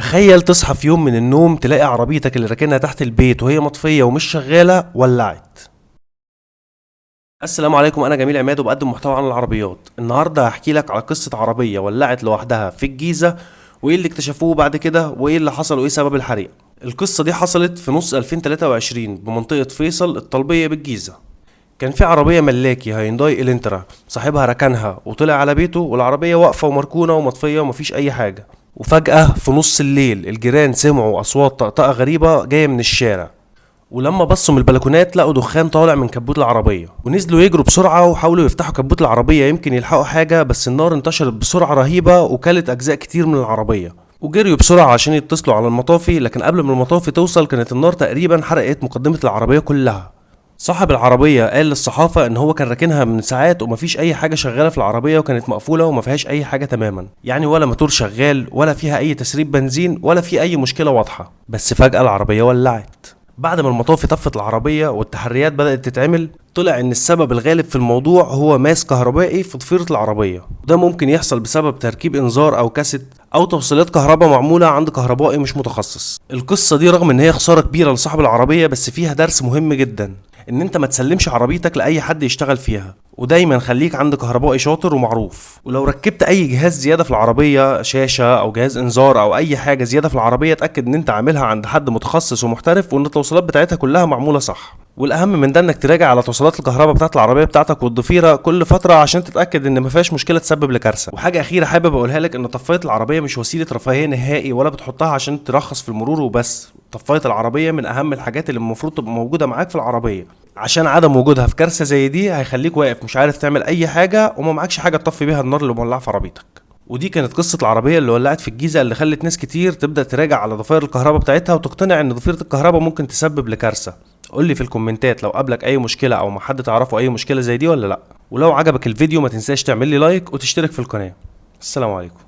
تخيل تصحى في يوم من النوم تلاقي عربيتك اللي راكنها تحت البيت وهي مطفية ومش شغالة ولعت. السلام عليكم، انا جميل عماد وبقدم محتوى عن العربيات. النهارده هحكي لك على قصة عربية ولعت لوحدها في الجيزة، وايه اللي اكتشفوه بعد كده، وايه اللي حصل، وايه سبب الحريق. القصة دي حصلت في نص 2023 بمنطقة فيصل الطلبية بالجيزة. كان في عربية ملاكي هيونداي الانترا، صاحبها ركنها وطلع على بيته والعربية واقفة ومركونة ومطفية ومفيش اي حاجة. وفجأة في نص الليل الجيران سمعوا اصوات طقطقة غريبة جاية من الشارع، ولما بصوا من البلكونات لقوا دخان طالع من كبوت العربية، ونزلوا يجروا بسرعة وحاولوا يفتحوا كبوت العربية يمكن يلحقوا حاجة، بس النار انتشرت بسرعة رهيبة وكلت أجزاء كتير من العربية. وجريوا بسرعة عشان يتصلوا على المطافي، لكن قبل ما المطافي توصل كانت النار تقريبا حرقت مقدمة العربية كلها. صاحب العربية قال للصحافة ان هو كان راكنها من ساعات ومفيش اي حاجة شغالة في العربية، وكانت مقفولة وما فيهاش اي حاجة تماما، يعني ولا موتور شغال ولا فيها اي تسريب بنزين ولا في اي مشكلة واضحة. بس فجأة العربية ولعت. بعد ما المطافي طفت العربية والتحريات بدأت تتعمل، طلع ان السبب الغالب في الموضوع هو ماس كهربائي في ضفيرة العربية، وده ممكن يحصل بسبب تركيب انذار او كاسيت او توصيلات كهرباء معمولة عند كهربائي مش متخصص. القصة دي رغم ان هي خسارة كبيرة لصاحب العربية، بس فيها درس مهم جدا، ان انت ما تسلمش عربيتك لاي حد يشتغل فيها، ودايما خليك عند كهربائي شاطر ومعروف. ولو ركبت اي جهاز زيادة في العربية، شاشة او جهاز انذار او اي حاجة زيادة في العربية، اتأكد ان انت عاملها عند حد متخصص ومحترف، وان التوصيلات بتاعتها كلها معمولة صح. والاهم من ده انك تراجع على توصيلات الكهرباء بتاعت العربيه بتاعتك والضفيره كل فتره عشان تتاكد ان ما فيهاش مشكله تسبب لكارثه. وحاجه اخيره حابب اقولها لك، ان طفايه العربيه مش وسيله رفاهيه نهائي، ولا بتحطها عشان ترخص في المرور وبس. طفايه العربيه من اهم الحاجات اللي المفروض تبقى موجوده معاك في العربيه، عشان عدم وجودها في كارثه زي دي هيخليك واقف مش عارف تعمل اي حاجه، وما معكش حاجه تطفي بيها النار اللي مولعه في عربيتك. ودي كانت قصة العربية اللي ولعت في الجيزة، اللي خلت ناس كتير تبدأ تراجع على ضفائر الكهرباء بتاعتها وتقتنع ان ضفيرة الكهرباء ممكن تسبب لكارثة. قولي في الكومنتات لو قابلك اي مشكلة او مع حد تعرفه اي مشكلة زي دي ولا لا. ولو عجبك الفيديو ما تنساش تعمل لي لايك وتشترك في القناة. السلام عليكم.